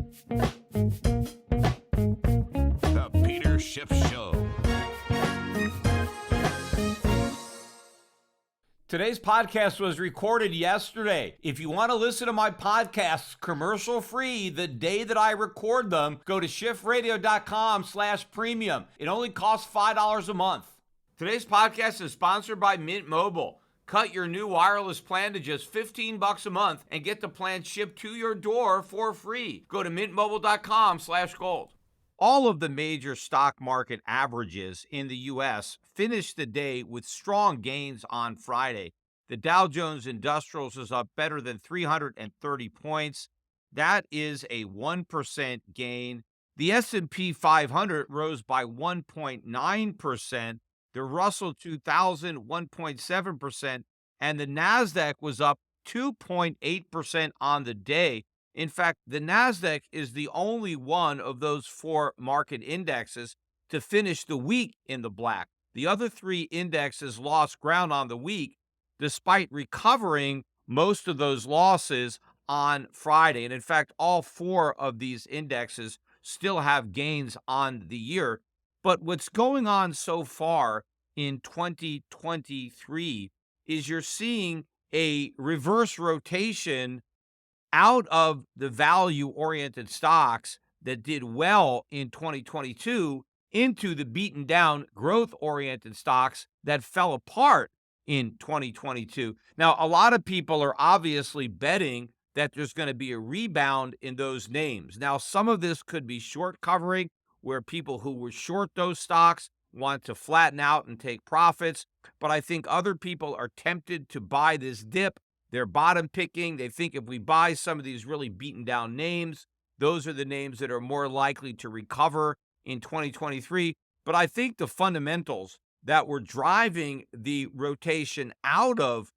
The Peter Schiff Show. Today's podcast was recorded yesterday. If you want to listen to my podcasts commercial-free the day that I record them, go to shiftradio.com/premium. It only costs $5 a month. Today's podcast is sponsored by Mint Mobile. Cut your new wireless plan to just $15 a month and get the plan shipped to your door for free. Go to mintmobile.com/gold. All of the major stock market averages in the U.S. finished the day with strong gains on Friday. The Dow Jones Industrials is up better than 330 points. That is a 1% gain. The S&P 500 rose by 1.9%. The Russell 2000, 1.7%. And the NASDAQ was up 2.8% on the day. In fact, the NASDAQ is the only one of those four market indexes to finish the week in the black. The other three indexes lost ground on the week, despite recovering most of those losses on Friday. And in fact, all four of these indexes still have gains on the year. But what's going on so far in 2023 is you're seeing a reverse rotation out of the value-oriented stocks that did well in 2022 into the beaten down growth-oriented stocks that fell apart in 2022. Now, a lot of people are obviously betting that there's going to be a rebound in those names. Now, some of this could be short covering, where people who were short those stocks want to flatten out and take profits. But I think other people are tempted to buy this dip. They're bottom picking. They think if we buy some of these really beaten down names, those are the names that are more likely to recover in 2023. But I think the fundamentals that were driving the rotation out of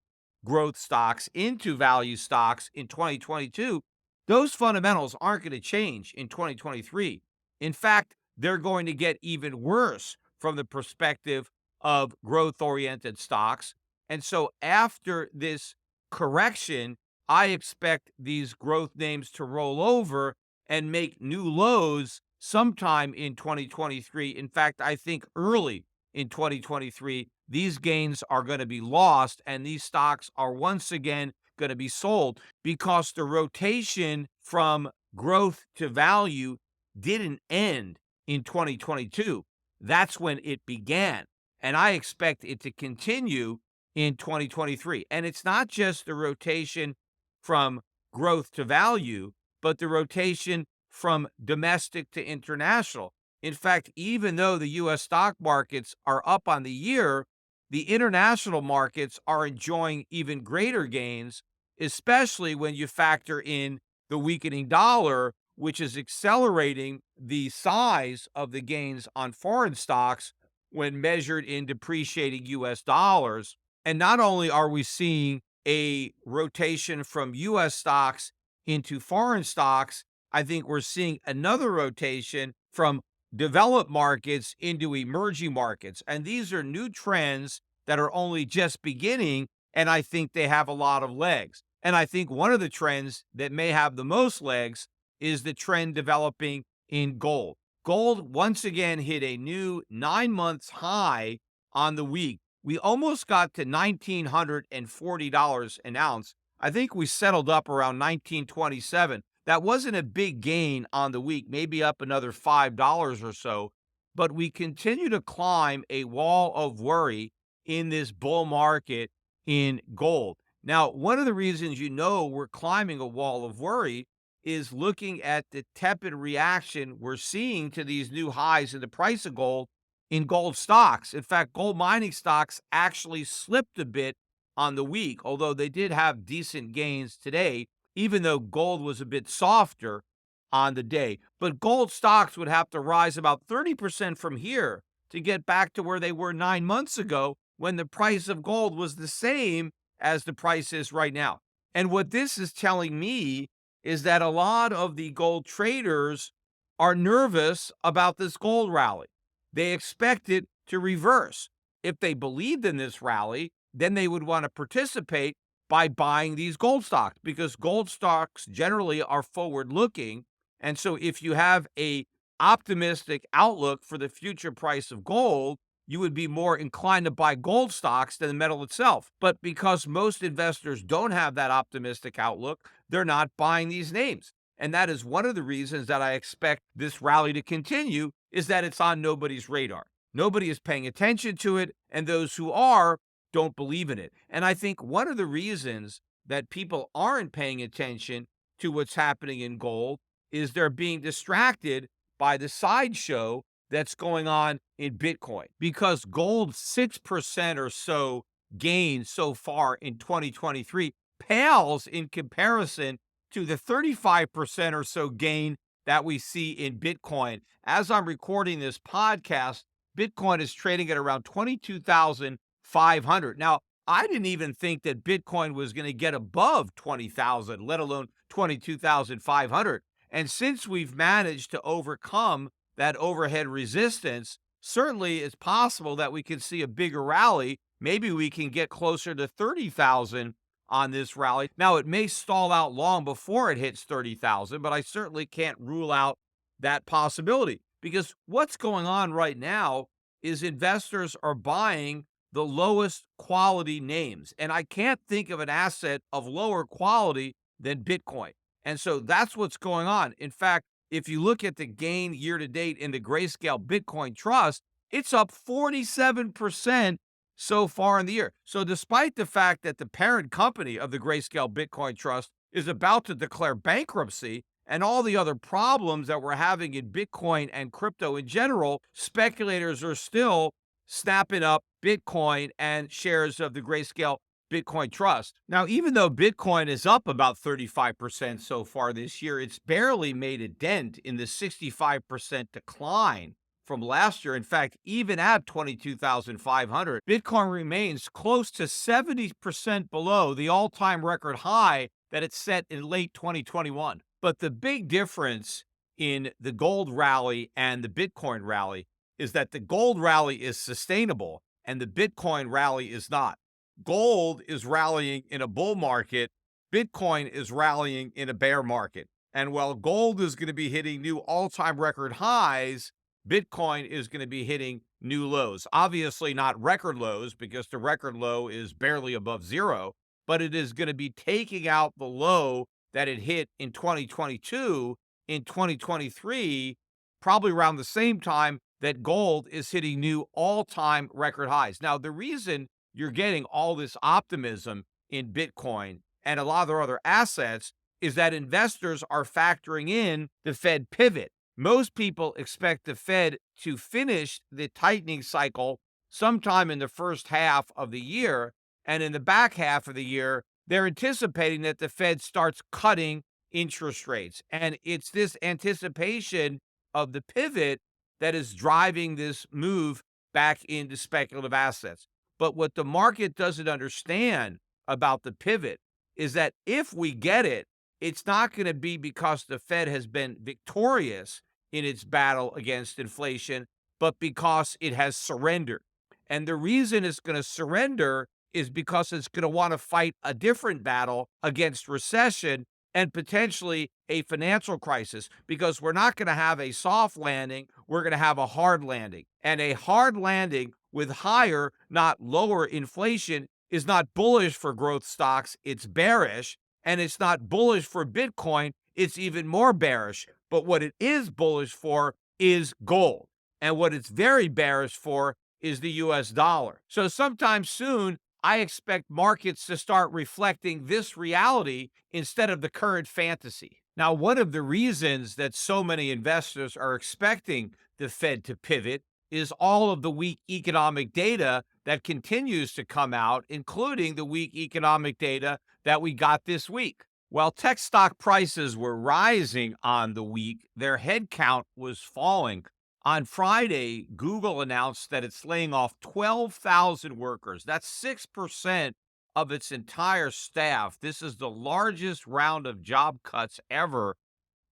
growth stocks into value stocks in 2022, those fundamentals aren't going to change in 2023. In fact, they're going to get even worse from the perspective of growth-oriented stocks. And so after this correction, I expect these growth names to roll over and make new lows sometime in 2023. In fact, I think early in 2023, these gains are going to be lost and these stocks are once again going to be sold because the rotation from growth to value didn't end in 2022. That's when it began. And I expect it to continue in 2023. And it's not just the rotation from growth to value, but the rotation from domestic to international. In fact, even though the U.S. stock markets are up on the year, the international markets are enjoying even greater gains, especially when you factor in the weakening dollar, which is accelerating the size of the gains on foreign stocks when measured in depreciating U.S. dollars. And not only are we seeing a rotation from U.S. stocks into foreign stocks, I think we're seeing another rotation from developed markets into emerging markets. And these are new trends that are only just beginning, and I think they have a lot of legs. And I think one of the trends that may have the most legs is the trend developing in gold. Gold once again hit a new 9-month high on the week. We almost got to $1,940 an ounce. I think we settled up around $1,927. That wasn't a big gain on the week, maybe up another $5 or so, but we continue to climb a wall of worry in this bull market in gold. Now, one of the reasons you know we're climbing a wall of worry is looking at the tepid reaction we're seeing to these new highs in the price of gold in gold stocks. In fact, gold mining stocks actually slipped a bit on the week, although they did have decent gains today, even though gold was a bit softer on the day. But gold stocks would have to rise about 30% from here to get back to where they were 9 months ago when the price of gold was the same as the price is right now. And what this is telling me is that a lot of the gold traders are nervous about this gold rally. They expect it to reverse. If they believed in this rally, then they would want to participate by buying these gold stocks because gold stocks generally are forward-looking And so if you have a optimistic outlook for the future price of gold, you would be more inclined to buy gold stocks than the metal itself. But because most investors don't have that optimistic outlook, they're not buying these names. And that is one of the reasons that I expect this rally to continue, is that it's on nobody's radar. Nobody is paying attention to it, and those who are don't believe in it. And I think one of the reasons that people aren't paying attention to what's happening in gold is they're being distracted by the sideshow that's going on in Bitcoin, because gold's 6% or so gain so far in 2023 pales in comparison to the 35% or so gain that we see in Bitcoin. As I'm recording this podcast, Bitcoin is trading at around 22,500. Now, I didn't even think that Bitcoin was going to get above 20,000, let alone 22,500. And since we've managed to overcome that overhead resistance, certainly it's possible that we can see a bigger rally. Maybe we can get closer to 30,000 on this rally. Now, it may stall out long before it hits 30,000, but I certainly can't rule out that possibility, because what's going on right now is investors are buying the lowest quality names. And I can't think of an asset of lower quality than Bitcoin. And so that's what's going on. In fact, if you look at the gain year to date in the Grayscale Bitcoin Trust, it's up 47% so far in the year. So despite the fact that the parent company of the Grayscale Bitcoin Trust is about to declare bankruptcy, and all the other problems that we're having in Bitcoin and crypto in general, speculators are still snapping up Bitcoin and shares of the Grayscale Bitcoin Trust. Now, even though Bitcoin is up about 35% so far this year, it's barely made a dent in the 65% decline from last year. In fact, even at 22,500, Bitcoin remains close to 70% below the all-time record high that it set in late 2021. But the big difference in the gold rally and the Bitcoin rally is that the gold rally is sustainable and the Bitcoin rally is not. Gold is rallying in a bull market. Bitcoin is rallying in a bear market. And while gold is going to be hitting new all-time record highs, Bitcoin is going to be hitting new lows. Obviously not record lows, because the record low is barely above zero, but it is going to be taking out the low that it hit in 2022, in 2023, probably around the same time that gold is hitting new all-time record highs. Now, the reason you're getting all this optimism in Bitcoin and a lot of their other assets is that investors are factoring in the Fed pivot. Most people expect the Fed to finish the tightening cycle sometime in the first half of the year, and in the back half of the year, they're anticipating that the Fed starts cutting interest rates. And it's this anticipation of the pivot that is driving this move back into speculative assets. But what the market doesn't understand about the pivot is that if we get it, it's not going to be because the Fed has been victorious in its battle against inflation, but because it has surrendered. And the reason it's going to surrender is because it's going to want to fight a different battle against recession and potentially a financial crisis, because we're not going to have a soft landing, we're going to have a hard landing. And a hard landing with higher, not lower inflation is not bullish for growth stocks, it's bearish. And it's not bullish for Bitcoin, it's even more bearish. But what it is bullish for is gold. And what it's very bearish for is the US dollar. So sometime soon, I expect markets to start reflecting this reality instead of the current fantasy. Now, one of the reasons that so many investors are expecting the Fed to pivot is all of the weak economic data that continues to come out, including the weak economic data that we got this week. While tech stock prices were rising on the week, their head count was falling. On Friday, Google announced that it's laying off 12,000 workers. That's 6% of its entire staff. This is the largest round of job cuts ever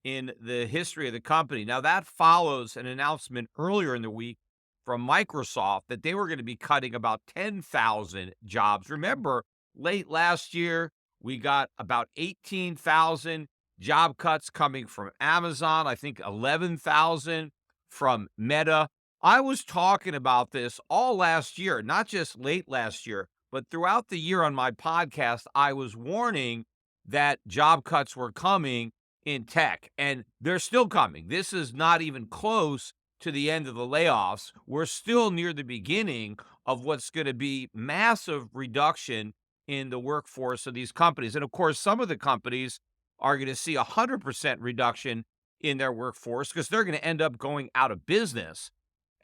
in the history of the company. Now, that follows an announcement earlier in the week from Microsoft that they were going to be cutting about 10,000 jobs. Remember, late last year, we got about 18,000 Job cuts coming from Amazon, I think 11,000 from Meta. I was talking about this all last year, not just late last year, but throughout the year on my podcast. I was warning that job cuts were coming in tech, and they're still coming. This is not even close to the end of the layoffs. We're still near the beginning of what's going to be massive reduction in the workforce of these companies. And of course, some of the companies are going to see 100% reduction in their workforce because they're going to end up going out of business.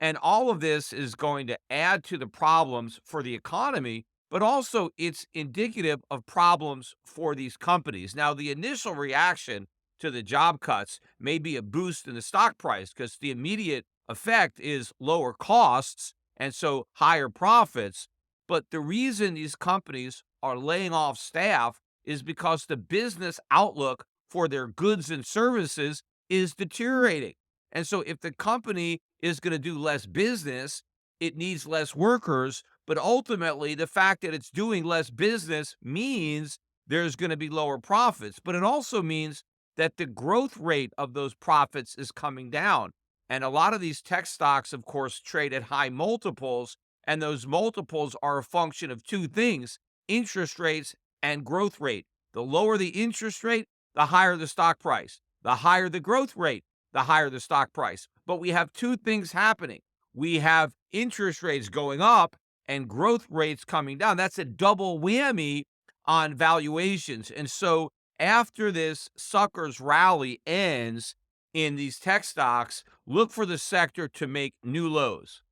And all of this is going to add to the problems for the economy, but also it's indicative of problems for these companies. Now, the initial reaction to the job cuts may be a boost in the stock price because the immediate effect is lower costs and so higher profits. But the reason these companies are laying off staff is because the business outlook for their goods and services is deteriorating. And so if the company is going to do less business, it needs less workers. But ultimately, the fact that it's doing less business means there's going to be lower profits. But it also means that the growth rate of those profits is coming down. And a lot of these tech stocks, of course, trade at high multiples. And those multiples are a function of two things: interest rates and growth rate. The lower the interest rate, the higher the stock price. The higher the growth rate, the higher the stock price. But we have two things happening. We have interest rates going up and growth rates coming down. That's a double whammy on valuations. And so after this sucker's rally ends in these tech stocks, look for the sector to make new lows.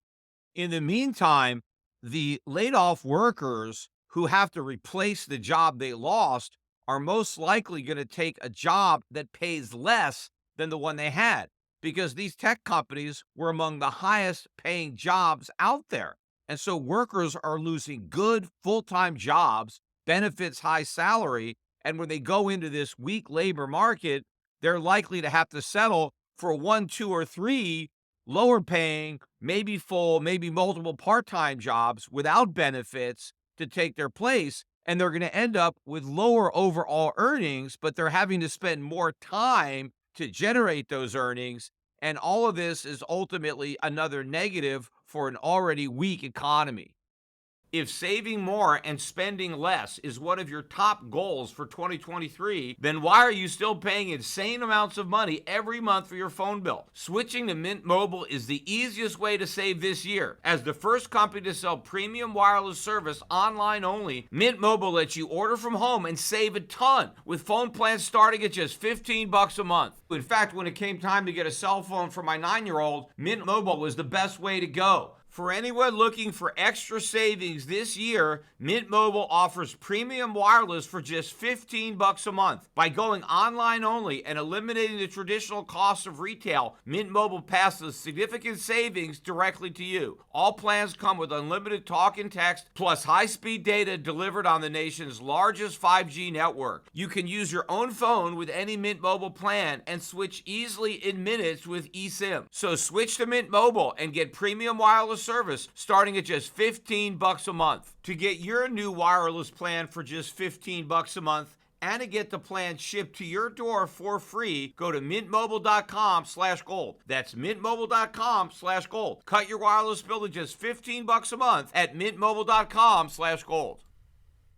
In the meantime, the laid off workers who have to replace the job they lost are most likely going to take a job that pays less than the one they had because these tech companies were among the highest paying jobs out there. And so workers are losing good full time jobs, benefits, high salary. And when they go into this weak labor market, they're likely to have to settle for one, two, or three lower paying, maybe full, maybe multiple part time jobs without benefits to take their place. And they're going to end up with lower overall earnings, but they're having to spend more time to generate those earnings. And all of this is ultimately another negative for an already weak economy. If saving more and spending less is one of your top goals for 2023, then why are you still paying insane amounts of money every month for your phone bill? Switching to Mint Mobile is the easiest way to save this year. As the first company to sell premium wireless service online only, Mint Mobile lets you order from home and save a ton with phone plans starting at just $15 a month. In fact, when it came time to get a cell phone for my 9-year-old, Mint Mobile was the best way to go. For anyone looking for extra savings this year, Mint Mobile offers premium wireless for just $15 a month. By going online only and eliminating the traditional costs of retail, Mint Mobile passes significant savings directly to you. All plans come with unlimited talk and text, plus high-speed data delivered on the nation's largest 5G network. You can use your own phone with any Mint Mobile plan and switch easily in minutes with eSIM. So switch to Mint Mobile and get premium wireless service starting at just $15 a month. To get your new wireless plan for just $15 a month and to get the plan shipped to your door for free, go to mintmobile.com/gold. That's mintmobile.com/gold. Cut your wireless bill to just $15 a month at mintmobile.com/gold.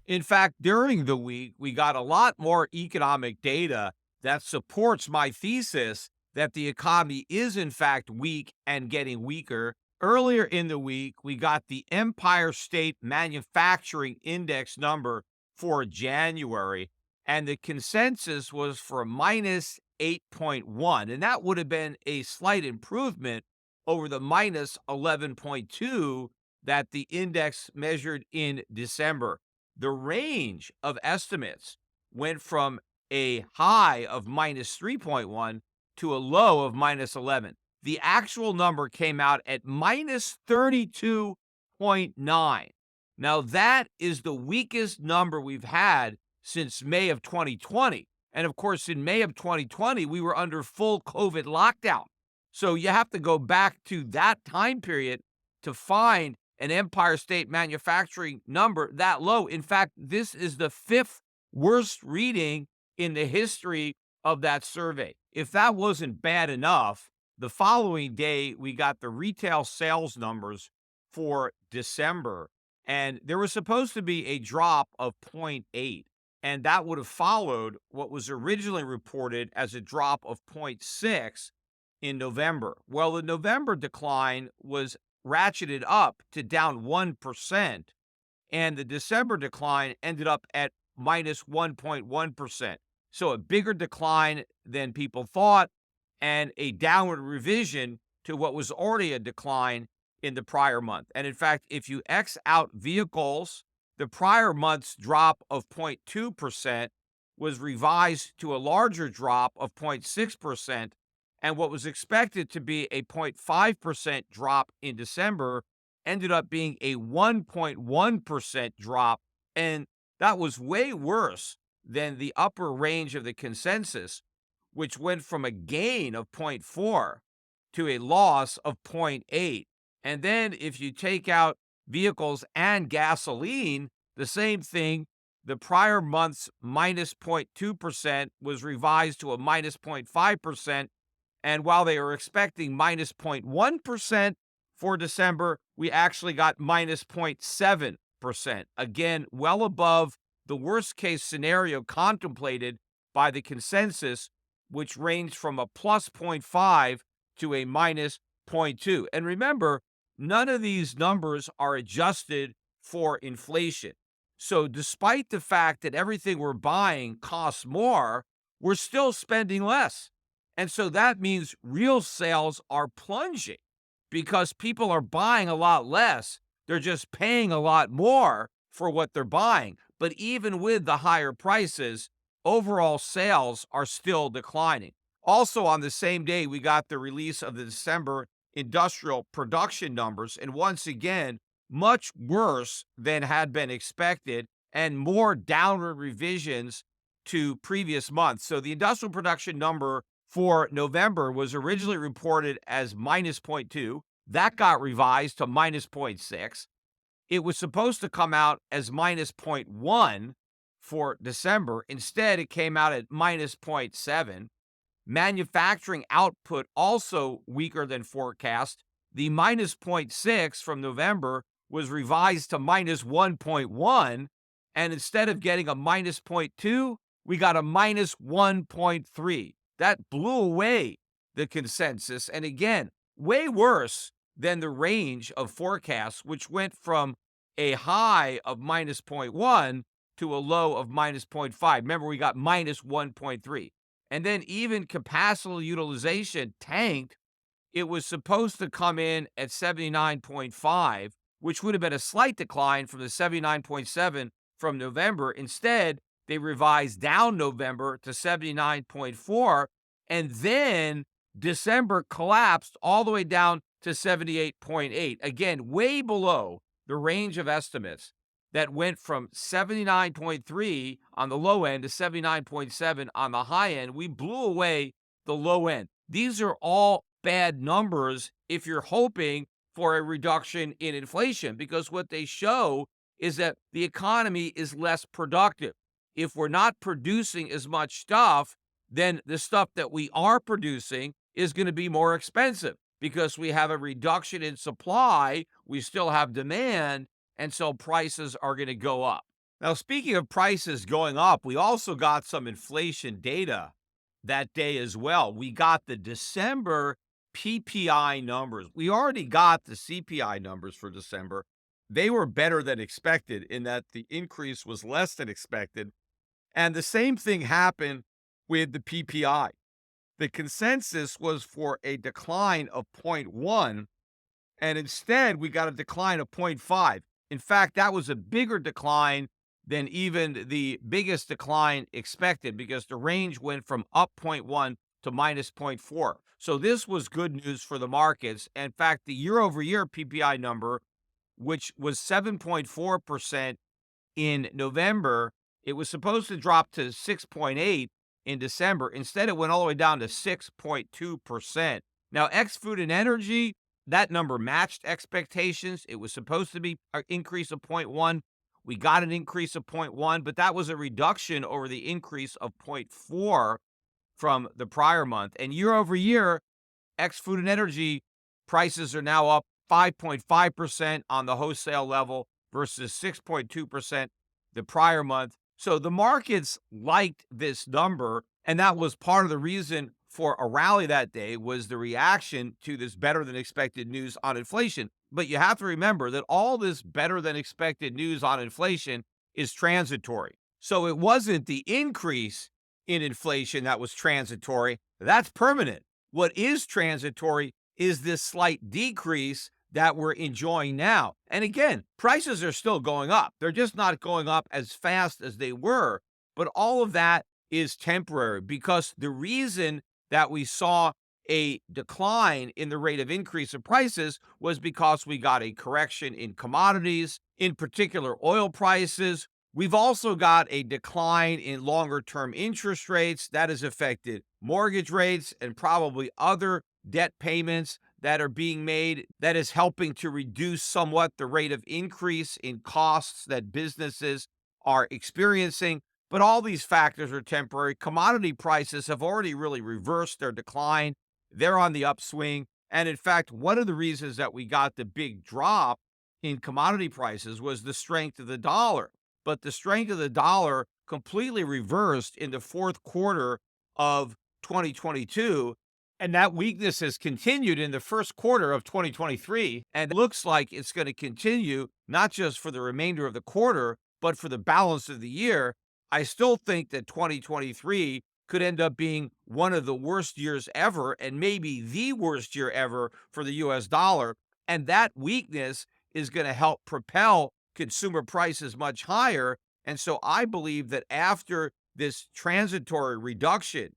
In fact, during the week, we got a lot more economic data that supports my thesis that the economy is in fact weak and getting weaker. Earlier in the week, we got the Empire State Manufacturing Index number for January, and the consensus was for minus 8.1, and that would have been a slight improvement over the minus 11.2 that the index measured in December. The range of estimates went from a high of minus 3.1 to a low of minus 11. The actual number came out at minus 32.9. Now, that is the weakest number we've had since May of 2020. And of course, in May of 2020, we were under full COVID lockdown. So you have to go back to that time period to find an Empire State Manufacturing number that low. In fact, this is the fifth worst reading in the history of that survey. If that wasn't bad enough, the following day we got the retail sales numbers for December, and there was supposed to be a drop of zero point 0.8, and that would have followed what was originally reported as a drop of zero point 0.6 in November. Well, the November decline was ratcheted up to down 1%, and the December decline ended up at minus 1.1%. So a bigger decline than people thought, and a downward revision to what was already a decline in the prior month. And in fact, if you X out vehicles, the prior month's drop of 0.2% was revised to a larger drop of 0.6%. And what was expected to be a 0.5% drop in December ended up being a 1.1% drop. And that was way worse than the upper range of the consensus, which went from a gain of zero point 0.4 to a loss of zero point 0.8. And then if you take out vehicles and gasoline, the same thing. The prior month's minus 0.2% was revised to a minus 0.5%. And while they were expecting minus 0.1% for December, we actually got minus 0.7%. Again, well above the worst case scenario contemplated by the consensus, which ranged from a plus 0.5 to a minus 0.2. And remember, none of these numbers are adjusted for inflation. So despite the fact that everything we're buying costs more, we're still spending less. And so that means real sales are plunging because people are buying a lot less. They're just paying a lot more for what they're buying. But even with the higher prices, overall sales are still declining. Also, on the same day, we got the release of the December industrial production numbers. And once again, much worse than had been expected and more downward revisions to previous months. So the industrial production number for November was originally reported as minus 0.2. That got revised to minus 0.6. It was supposed to come out as minus 0.1 for December. Instead, it came out at minus 0.7. Manufacturing output also weaker than forecast. The minus 0.6 from November was revised to minus 1.1. And instead of getting a minus 0.2, we got a minus 1.3. That blew away the consensus. And again, way worse than the range of forecasts, which went from a high of minus 0.1 to a low of minus 0.5. Remember, we got minus 1.3. And then even capacity utilization tanked. It was supposed to come in at 79.5, which would have been a slight decline from the 79.7 from November. Instead, they revised down November to 79.4, and then December collapsed all the way down to 78.8. Again, way below the range of estimates that went from 79.3 on the low end to 79.7 on the high end. We blew away the low end. These are all bad numbers if you're hoping for a reduction in inflation, because what they show is that the economy is less productive. If we're not producing as much stuff, then the stuff that we are producing is going to be more expensive because we have a reduction in supply. We still have demand, and so prices are going to go up. Now, speaking of prices going up, we also got some inflation data that day as well. We got the December PPI numbers. We already got the CPI numbers for December. They were better than expected in that the increase was less than expected. And the same thing happened with the PPI. The consensus was for a decline of 0.1, and instead we got a decline of 0.5. In fact, that was a bigger decline than even the biggest decline expected because the range went from up 0.1 to minus 0.4. So this was good news for the markets. In fact, the year-over-year PPI number, which was 7.4% in November, it was supposed to drop to 6.8 in December. Instead, it went all the way down to 6.2%. Now, ex-food and energy, that number matched expectations. It was supposed to be an increase of 0.1. We got an increase of 0.1, but that was a reduction over the increase of 0.4 from the prior month. And year over year, ex food and energy prices are now up 5.5% on the wholesale level versus 6.2% the prior month. So the markets liked this number, and that was part of the reason for a rally that day was the reaction to this better than expected news on inflation. But you have to remember that all this better than expected news on inflation is transitory. So it wasn't the increase in inflation that was transitory. That's permanent. What is transitory is this slight decrease that we're enjoying now. And again, prices are still going up. They're just not going up as fast as they were. But all of that is temporary because the reason that we saw a decline in the rate of increase of prices was because we got a correction in commodities, in particular oil prices. We've also got a decline in longer term interest rates that has affected mortgage rates and probably other debt payments that are being made that is helping to reduce somewhat the rate of increase in costs that businesses are experiencing. But all these factors are temporary. Commodity prices have already really reversed their decline. They're on the upswing. And in fact, one of the reasons that we got the big drop in commodity prices was the strength of the dollar. But the strength of the dollar completely reversed in the fourth quarter of 2022. And that weakness has continued in the first quarter of 2023. And it looks like it's going to continue not just for the remainder of the quarter, but for the balance of the year. I still think that 2023 could end up being one of the worst years ever and maybe the worst year ever for the US dollar. And that weakness is going to help propel consumer prices much higher. And so I believe that after this transitory reduction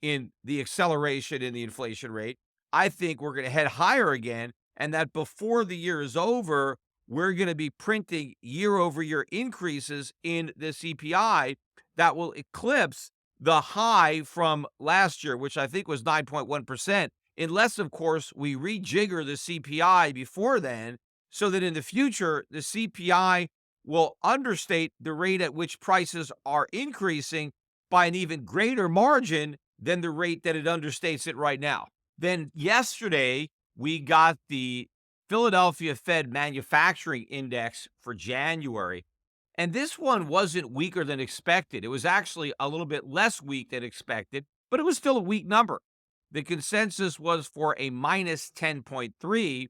in the acceleration in the inflation rate, I think we're going to head higher again. And that before the year is over, we're going to be printing year over year increases in the CPI that will eclipse the high from last year, which I think was 9.1%, unless, of course, we rejigger the CPI before then, so that in the future, the CPI will understate the rate at which prices are increasing by an even greater margin than the rate that it understates it right now. Then yesterday, we got the Philadelphia Fed Manufacturing Index for January, and this one wasn't weaker than expected. It was actually a little bit less weak than expected, but it was still a weak number. The consensus was for a minus 10.3,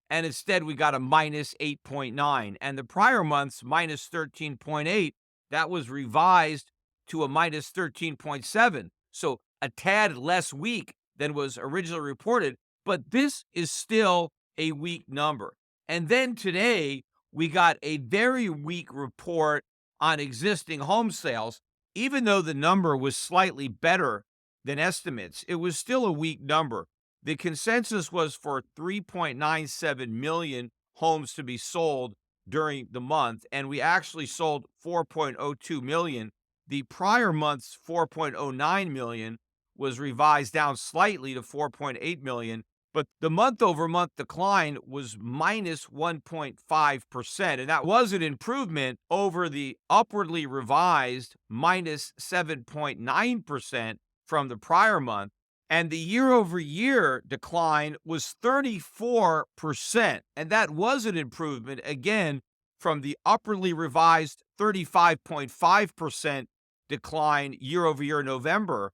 and instead we got a minus 8.9. And the prior month's minus 13.8, that was revised to a minus 13.7. So a tad less weak than was originally reported, but this is still a weak number. And then today, we got a very weak report on existing home sales. Even though the number was slightly better than estimates, it was still a weak number. The consensus was for 3.97 million homes to be sold during the month, and we actually sold 4.02 million. The prior month's 4.09 million was revised down slightly to 4.8 million. But the month-over-month decline was minus 1.5%, and that was an improvement over the upwardly revised minus 7.9% from the prior month. And the year-over-year decline was 34%, and that was an improvement, again, from the upwardly revised 35.5% decline year-over-year in November.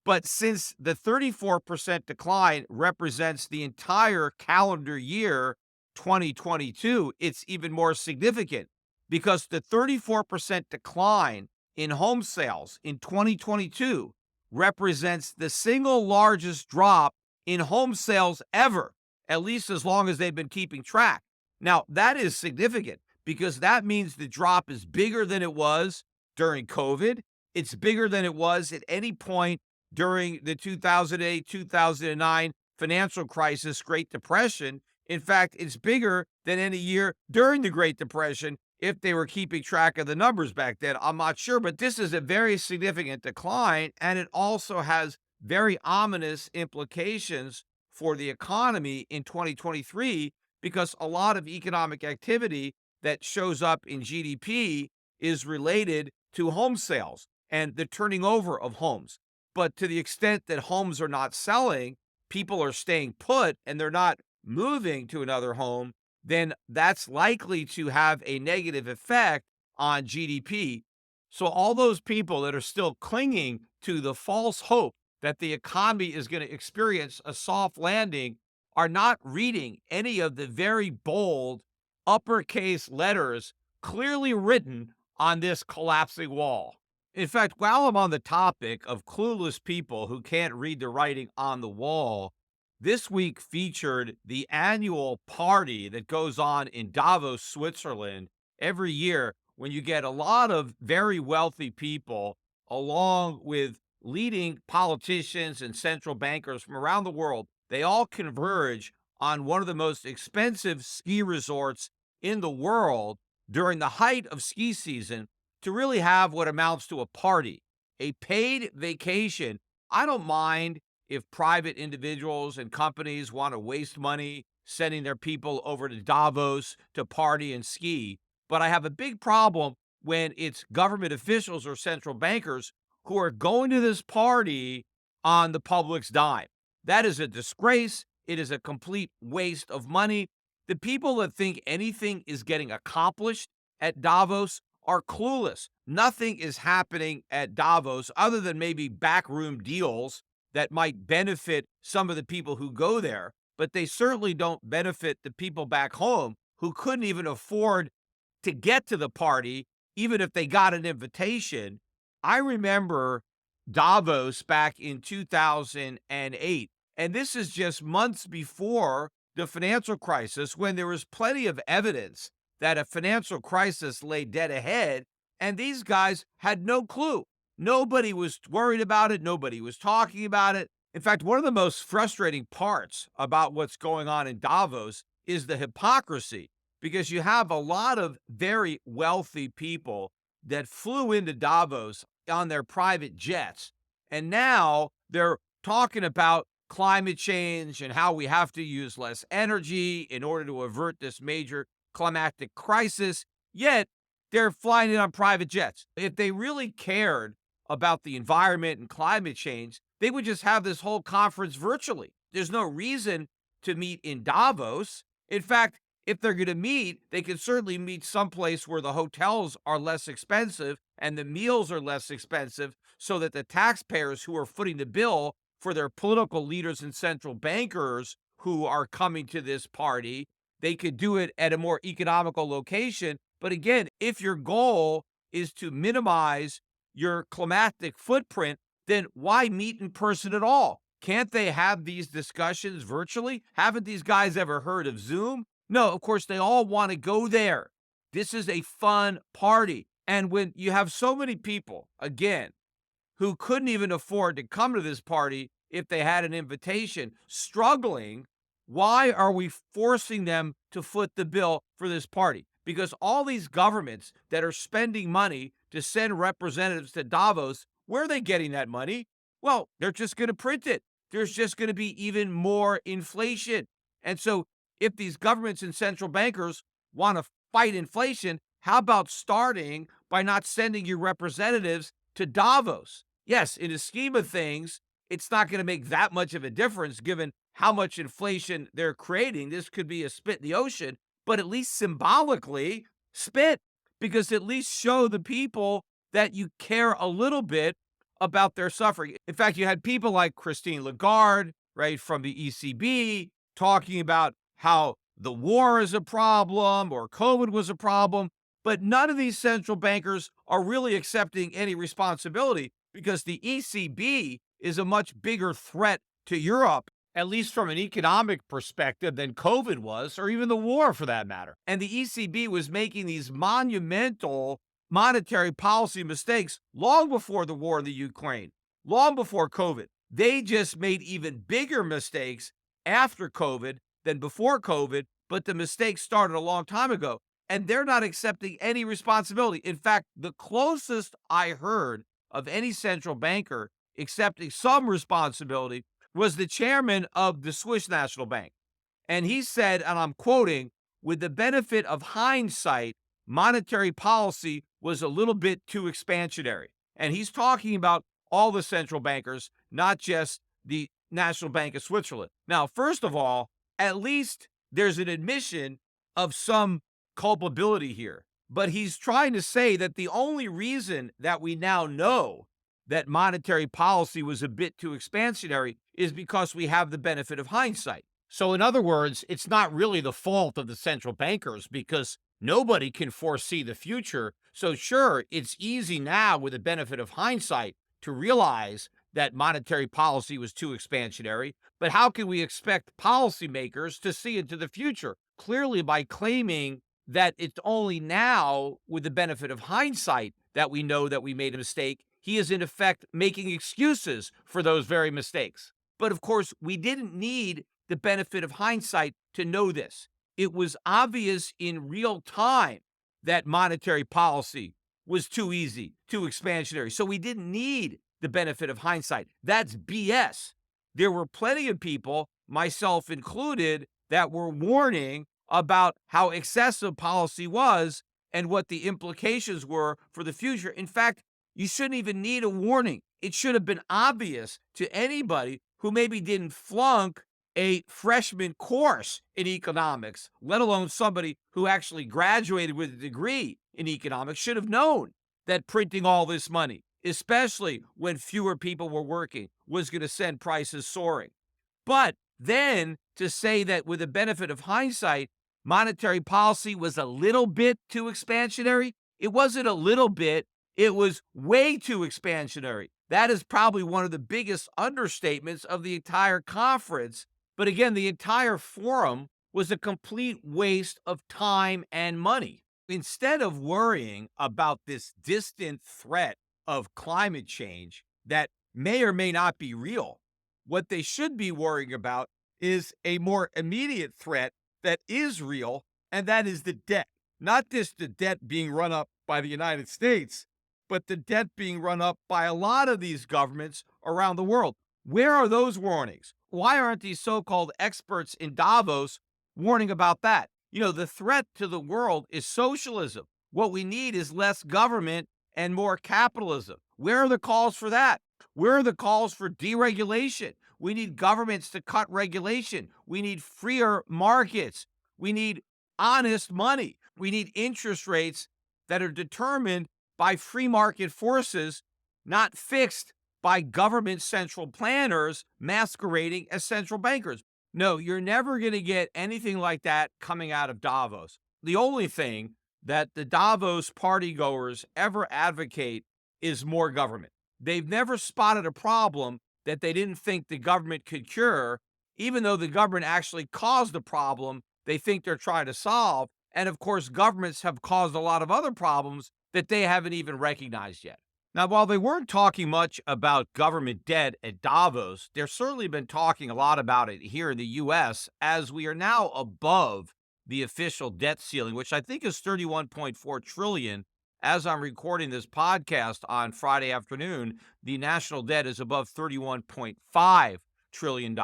But since the 34% decline represents the entire calendar year 2022, it's even more significant because the 34% decline in home sales in 2022 represents the single largest drop in home sales ever, at least as long as they've been keeping track. Now, that is significant because that means the drop is bigger than it was during COVID. It's bigger than it was at any point during the 2008, 2009 financial crisis, Great Depression. In fact, it's bigger than any year during the Great Depression if they were keeping track of the numbers back then. I'm not sure, but this is a very significant decline, and it also has very ominous implications for the economy in 2023 because a lot of economic activity that shows up in GDP is related to home sales and the turning over of homes. But to the extent that homes are not selling, people are staying put and they're not moving to another home, then that's likely to have a negative effect on GDP. So all those people that are still clinging to the false hope that the economy is going to experience a soft landing are not reading any of the very bold uppercase letters clearly written on this collapsing wall. In fact, while I'm on the topic of clueless people who can't read the writing on the wall, this week featured the annual party that goes on in Davos, Switzerland, every year when you get a lot of very wealthy people, along with leading politicians and central bankers from around the world. They all converge on one of the most expensive ski resorts in the world during the height of ski season to really have what amounts to a party, a paid vacation. I don't mind if private individuals and companies want to waste money sending their people over to Davos to party and ski, but I have a big problem when it's government officials or central bankers who are going to this party on the public's dime. That is a disgrace. It is a complete waste of money. The people that think anything is getting accomplished at Davos are clueless. Nothing is happening at Davos other than maybe backroom deals that might benefit some of the people who go there, but they certainly don't benefit the people back home who couldn't even afford to get to the party, even if they got an invitation. I remember Davos back in 2008, and this is just months before the financial crisis when there was plenty of evidence that a financial crisis lay dead ahead, and these guys had no clue. Nobody was worried about it. Nobody was talking about it. In fact, one of the most frustrating parts about what's going on in Davos is the hypocrisy, because you have a lot of very wealthy people that flew into Davos on their private jets. And now they're talking about climate change and how we have to use less energy in order to avert this major climatic crisis. Yet they're flying in on private jets. If they really cared about the environment and climate change, they would just have this whole conference virtually. There's no reason to meet in Davos. In fact, if they're going to meet, they can certainly meet someplace where the hotels are less expensive and the meals are less expensive so that the taxpayers who are footing the bill for their political leaders and central bankers who are coming to this party, they could do it at a more economical location. But again, if your goal is to minimize your climatic footprint, then why meet in person at all? Can't they have these discussions virtually? Haven't these guys ever heard of Zoom? No, of course, they all want to go there. This is a fun party. And when you have so many people, again, who couldn't even afford to come to this party if they had an invitation, struggling, why are we forcing them to foot the bill for this party? Because all these governments that are spending money to send representatives to Davos, where are they getting that money? Well, they're just going to print it. There's just going to be even more inflation. And so if these governments and central bankers want to fight inflation, how about starting by not sending your representatives to Davos? Yes, in the scheme of things, it's not going to make that much of a difference given how much inflation they're creating. This could be a spit in the ocean, but at least symbolically spit, because at least show the people that you care a little bit about their suffering. In fact, you had people like Christine Lagarde, right, from the ECB, talking about how the war is a problem or COVID was a problem, but none of these central bankers are really accepting any responsibility because the ECB is a much bigger threat to Europe, at least from an economic perspective, than COVID was, or even the war for that matter. And the ECB was making these monumental monetary policy mistakes long before the war in the Ukraine, long before COVID. They just made even bigger mistakes after COVID than before COVID, but the mistakes started a long time ago. And they're not accepting any responsibility. In fact, the closest I heard of any central banker accepting some responsibility was the chairman of the Swiss National Bank. And he said, and I'm quoting, with the benefit of hindsight, monetary policy was a little bit too expansionary. And he's talking about all the central bankers, not just the National Bank of Switzerland. Now, first of all, at least there's an admission of some culpability here. But he's trying to say that the only reason that we now know that monetary policy was a bit too expansionary is because we have the benefit of hindsight. So, in other words, it's not really the fault of the central bankers because nobody can foresee the future. So, sure, it's easy now with the benefit of hindsight to realize that monetary policy was too expansionary. But how can we expect policymakers to see into the future? Clearly, by claiming that it's only now, with the benefit of hindsight, that we know that we made a mistake, he is in effect making excuses for those very mistakes. But of course, we didn't need the benefit of hindsight to know this. It was obvious in real time that monetary policy was too easy, too expansionary. So we didn't need the benefit of hindsight. That's BS. There were plenty of people, myself included, that were warning about how excessive policy was and what the implications were for the future. In fact, you shouldn't even need a warning. It should have been obvious to anybody who maybe didn't flunk a freshman course in economics, let alone somebody who actually graduated with a degree in economics, should have known that printing all this money, especially when fewer people were working, was going to send prices soaring. But then to say that with the benefit of hindsight, monetary policy was a little bit too expansionary, it wasn't a little bit, it was way too expansionary. That is probably one of the biggest understatements of the entire conference. But again, the entire forum was a complete waste of time and money. Instead of worrying about this distant threat of climate change that may or may not be real, what they should be worrying about is a more immediate threat that is real, and that is the debt. Not just the debt being run up by the United States, but the debt being run up by a lot of these governments around the world. Where are those warnings? Why aren't these so-called experts in Davos warning about that? You know, the threat to the world is socialism. What we need is less government and more capitalism. Where are the calls for that? Where are the calls for deregulation? We need governments to cut regulation. We need freer markets. We need honest money. We need interest rates that are determined by free market forces, not fixed by government central planners masquerading as central bankers. No, you're never going to get anything like that coming out of Davos. The only thing that the Davos partygoers ever advocate is more government. They've never spotted a problem that they didn't think the government could cure, even though the government actually caused the problem they think they're trying to solve. And of course, governments have caused a lot of other problems that they haven't even recognized yet. Now, while they weren't talking much about government debt at Davos, they've certainly been talking a lot about it here in the U.S., as we are now above the official debt ceiling, which I think is $31.4 trillion. As I'm recording this podcast on Friday afternoon, the national debt is above $31.5 trillion.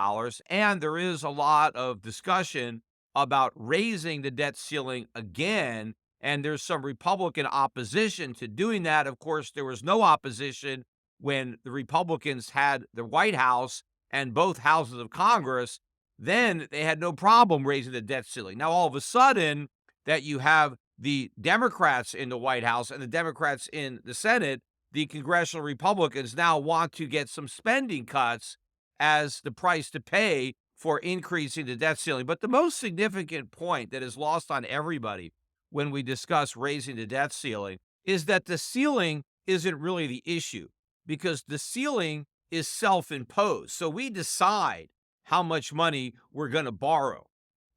And there is a lot of discussion about raising the debt ceiling again. And there's some Republican opposition to doing that. Of course, there was no opposition when the Republicans had the White House and both houses of Congress. Then they had no problem raising the debt ceiling. Now, all of a sudden, that you have the Democrats in the White House and the Democrats in the Senate, the congressional Republicans now want to get some spending cuts as the price to pay for increasing the debt ceiling. But the most significant point that is lost on everybody when we discuss raising the debt ceiling is that the ceiling isn't really the issue, because the ceiling is self-imposed. So we decide how much money we're going to borrow.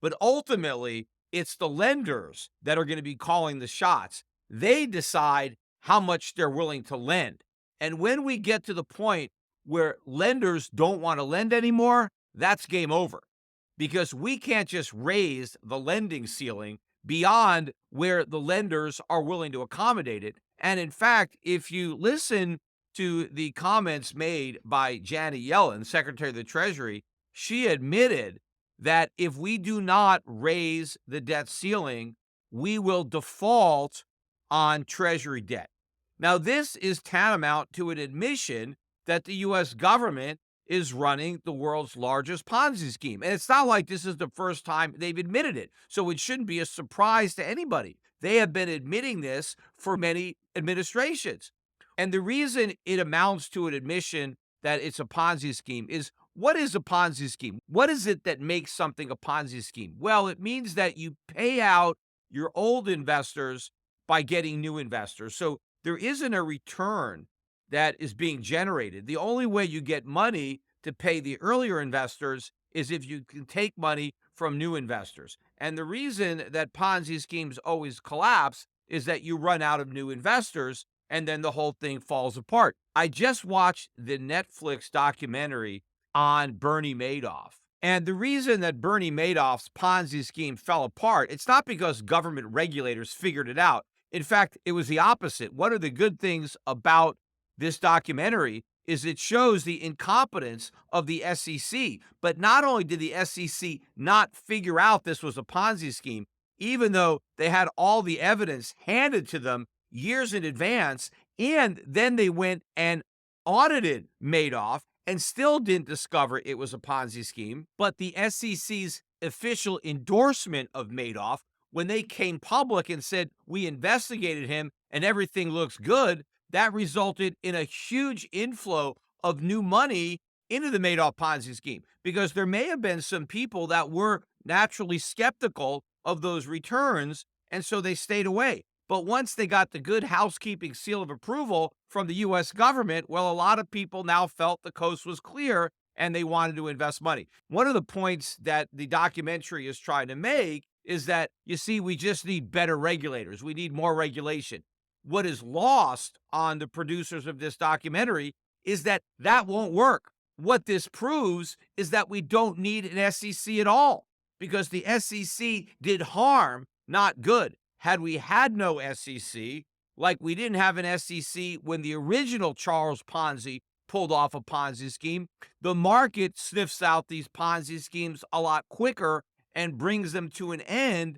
But ultimately, it's the lenders that are going to be calling the shots. They decide how much they're willing to lend. And when we get to the point where lenders don't want to lend anymore, that's game over, because we can't just raise the lending ceiling beyond where the lenders are willing to accommodate it. And in fact, if you listen to the comments made by Janet Yellen, Secretary of the Treasury, she admitted that if we do not raise the debt ceiling, we will default on Treasury debt. Now, this is tantamount to an admission that the U.S. government is running the world's largest Ponzi scheme. And it's not like this is the first time they've admitted it. So it shouldn't be a surprise to anybody. They have been admitting this for many administrations. And the reason it amounts to an admission that it's a Ponzi scheme is, what is a Ponzi scheme? What is it that makes something a Ponzi scheme? Well, it means that you pay out your old investors by getting new investors. So there isn't a return that is being generated. The only way you get money to pay the earlier investors is if you can take money from new investors. And the reason that Ponzi schemes always collapse is that you run out of new investors and then the whole thing falls apart. I just watched the Netflix documentary on Bernie Madoff. And the reason that Bernie Madoff's Ponzi scheme fell apart, it's not because government regulators figured it out. In fact, it was the opposite. One of the good things about this documentary is it shows the incompetence of the SEC. But not only did the SEC not figure out this was a Ponzi scheme, even though they had all the evidence handed to them years in advance, and then they went and audited Madoff and still didn't discover it was a Ponzi scheme. But the SEC's official endorsement of Madoff, when they came public and said, we investigated him and everything looks good, that resulted in a huge inflow of new money into the Madoff Ponzi scheme, because there may have been some people that were naturally skeptical of those returns, and so they stayed away. But once they got the good housekeeping seal of approval from the U.S. government, well, a lot of people now felt the coast was clear and they wanted to invest money. One of the points that the documentary is trying to make is that, you see, we just need better regulators. We need more regulation. What is lost on the producers of this documentary is that that won't work. What this proves is that we don't need an SEC at all, because the SEC did harm, not good. Had we had no SEC, like we didn't have an SEC when the original Charles Ponzi pulled off a Ponzi scheme, the market sniffs out these Ponzi schemes a lot quicker and brings them to an end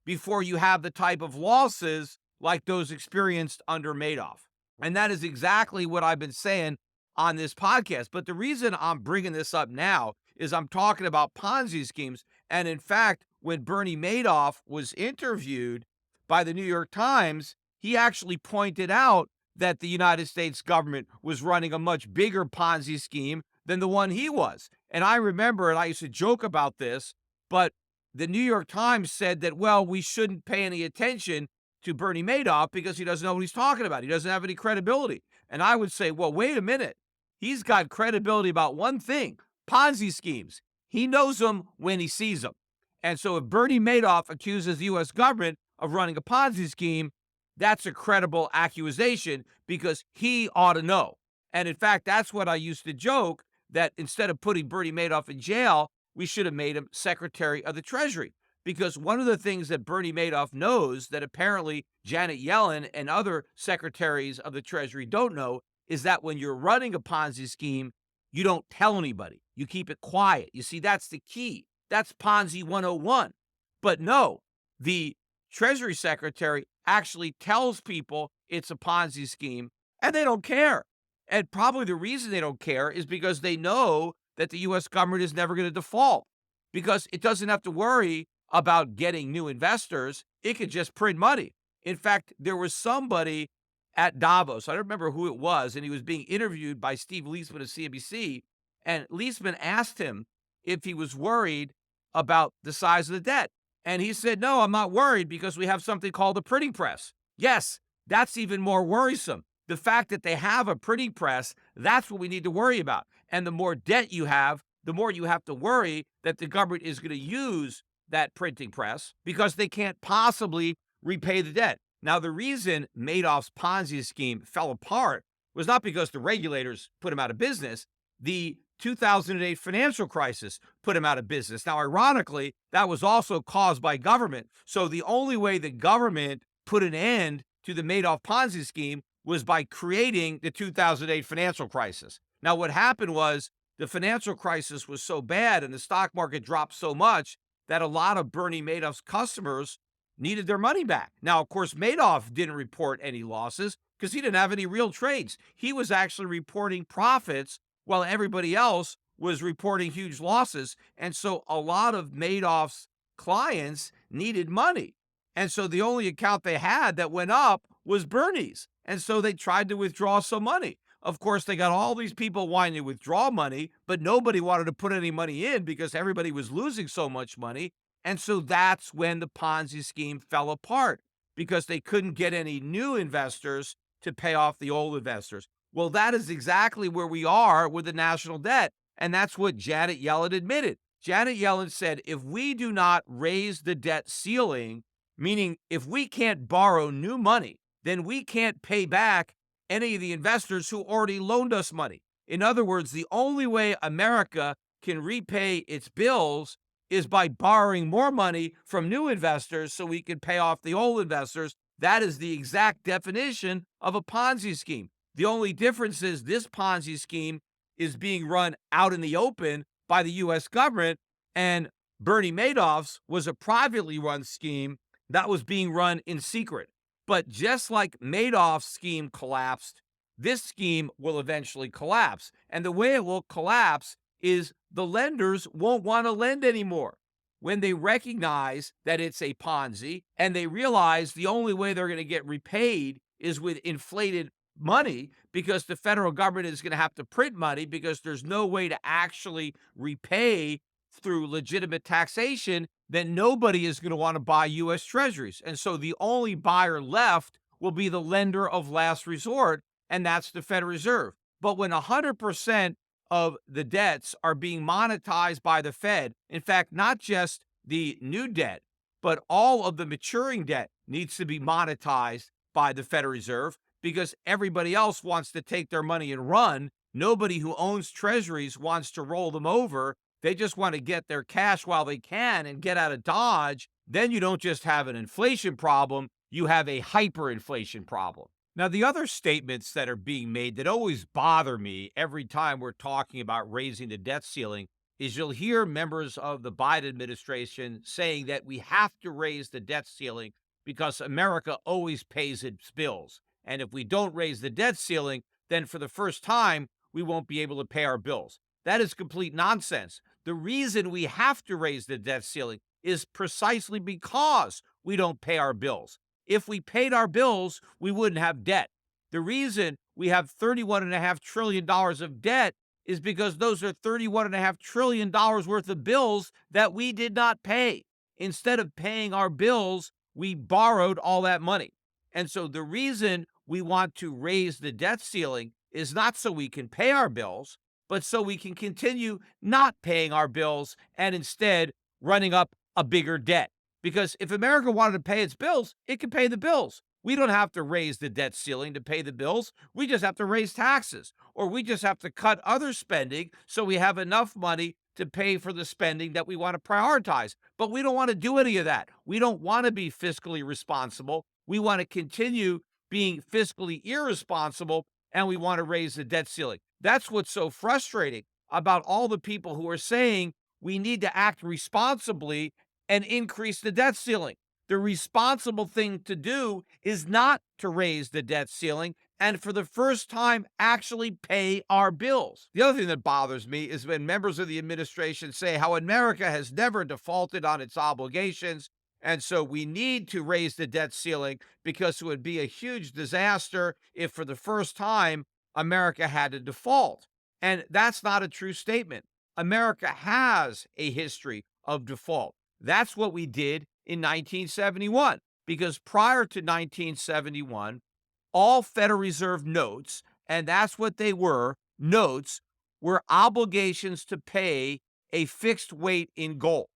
before you have the type of losses like those experienced under Madoff. And that is exactly what I've been saying on this podcast. But the reason I'm bringing this up now is I'm talking about Ponzi schemes. And in fact, when Bernie Madoff was interviewed by the New York Times, he actually pointed out that the United States government was running a much bigger Ponzi scheme than the one he was. And I remember, and I used to joke about this, but the New York Times said that, well, we shouldn't pay any attention to Bernie Madoff because he doesn't know what he's talking about. He doesn't have any credibility. And I would say, well, wait a minute. He's got credibility about one thing: Ponzi schemes. He knows them when he sees them. And so if Bernie Madoff accuses the U.S. government of running a Ponzi scheme, that's a credible accusation because he ought to know. And in fact, that's what I used to joke, that instead of putting Bernie Madoff in jail, we should have made him Secretary of the Treasury. Because one of the things that Bernie Madoff knows that apparently Janet Yellen and other secretaries of the Treasury don't know is that when you're running a Ponzi scheme, you don't tell anybody. You keep it quiet. You see, that's the key. That's Ponzi 101. But no, the Treasury Secretary actually tells people it's a Ponzi scheme, and they don't care. And probably the reason they don't care is because they know that the U.S. government is never going to default, because it doesn't have to worry about getting new investors. It could just print money. In fact, there was somebody at Davos, I don't remember who it was, and he was being interviewed by Steve Leisman of CNBC, and Leisman asked him if he was worried about the size of the debt. And he said, no, I'm not worried because we have something called a printing press. Yes, that's even more worrisome. The fact that they have a printing press, that's what we need to worry about. And the more debt you have, the more you have to worry that the government is going to use that printing press because they can't possibly repay the debt. Now, the reason Madoff's Ponzi scheme fell apart was not because the regulators put him out of business. The 2008 financial crisis put him out of business. Now, ironically, that was also caused by government. So the only way the government put an end to the Madoff Ponzi scheme was by creating the 2008 financial crisis. Now, what happened was the financial crisis was so bad and the stock market dropped so much that a lot of Bernie Madoff's customers needed their money back. Now, of course, Madoff didn't report any losses because he didn't have any real trades. He was actually reporting profits while everybody else was reporting huge losses. And so a lot of Madoff's clients needed money. And so the only account they had that went up was Bernie's. And so they tried to withdraw some money. Of course, they got all these people wanting to withdraw money, but nobody wanted to put any money in because everybody was losing so much money. And so that's when the Ponzi scheme fell apart because they couldn't get any new investors to pay off the old investors. Well, that is exactly where we are with the national debt. And that's what Janet Yellen admitted. Janet Yellen said, if we do not raise the debt ceiling, meaning if we can't borrow new money, then we can't pay back any of the investors who already loaned us money. In other words, the only way America can repay its bills is by borrowing more money from new investors so we can pay off the old investors. That is the exact definition of a Ponzi scheme. The only difference is this Ponzi scheme is being run out in the open by the U.S. government, and Bernie Madoff's was a privately run scheme that was being run in secret. But just like Madoff's scheme collapsed, this scheme will eventually collapse. And the way it will collapse is the lenders won't want to lend anymore. When they recognize that it's a Ponzi and they realize the only way they're going to get repaid is with inflated money because the federal government is going to have to print money because there's no way to actually repay through legitimate taxation, then nobody is going to want to buy U.S. Treasuries. And so the only buyer left will be the lender of last resort, and that's the Federal Reserve. But when 100% of the debts are being monetized by the Fed, in fact, not just the new debt, but all of the maturing debt needs to be monetized by the Federal Reserve because everybody else wants to take their money and run. Nobody who owns treasuries wants to roll them over. They just want to get their cash while they can and get out of Dodge. Then you don't just have an inflation problem, you have a hyperinflation problem. Now, the other statements that are being made that always bother me every time we're talking about raising the debt ceiling is you'll hear members of the Biden administration saying that we have to raise the debt ceiling because America always pays its bills. And if we don't raise the debt ceiling, then for the first time, we won't be able to pay our bills. That is complete nonsense. The reason we have to raise the debt ceiling is precisely because we don't pay our bills. If we paid our bills, we wouldn't have debt. The reason we have $31.5 trillion of debt is because those are $31.5 trillion worth of bills that we did not pay. Instead of paying our bills, we borrowed all that money. And so the reason we want to raise the debt ceiling is not so we can pay our bills, but so we can continue not paying our bills and instead running up a bigger debt. Because if America wanted to pay its bills, it can pay the bills. We don't have to raise the debt ceiling to pay the bills. We just have to raise taxes, or we just have to cut other spending so we have enough money to pay for the spending that we want to prioritize. But we don't want to do any of that. We don't want to be fiscally responsible. We want to continue being fiscally irresponsible, and we want to raise the debt ceiling. That's what's so frustrating about all the people who are saying we need to act responsibly and increase the debt ceiling. The responsible thing to do is not to raise the debt ceiling and for the first time actually pay our bills. The other thing that bothers me is when members of the administration say how America has never defaulted on its obligations, and so we need to raise the debt ceiling because it would be a huge disaster if for the first time America had to default. And that's not a true statement. America has a history of default. That's what we did in 1971, because prior to 1971, all Federal Reserve notes, and that's what they were, notes, were obligations to pay a fixed weight in gold.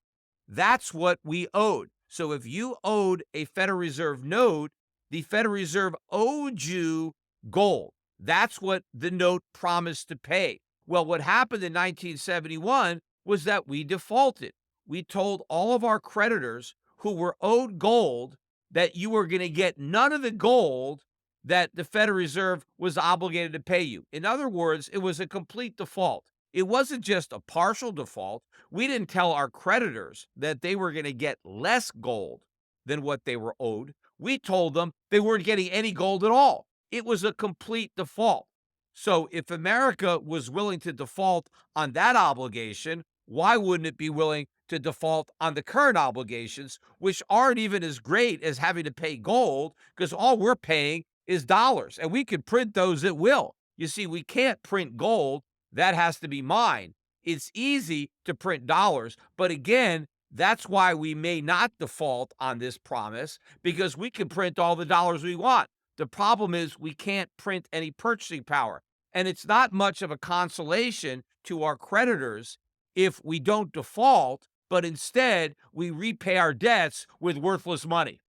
That's what we owed. So if you owed a Federal Reserve note, the Federal Reserve owed you gold. That's what the note promised to pay. Well, what happened in 1971 was that we defaulted. We told all of our creditors who were owed gold that you were going to get none of the gold that the Federal Reserve was obligated to pay you. In other words, it was a complete default. It wasn't just a partial default. We didn't tell our creditors that they were going to get less gold. than what they were owed. We told them they weren't getting any gold at all. It was a complete default. So if America was willing to default on that obligation, why wouldn't it be willing to default on the current obligations, which aren't even as great as having to pay gold because all we're paying is dollars and we can print those at will. You see, we can't print gold. That has to be mined. It's easy to print dollars, but again, that's why we may not default on this promise because we can print all the dollars we want. The problem is we can't print any purchasing power. And it's not much of a consolation to our creditors if we don't default, but instead we repay our debts with worthless money.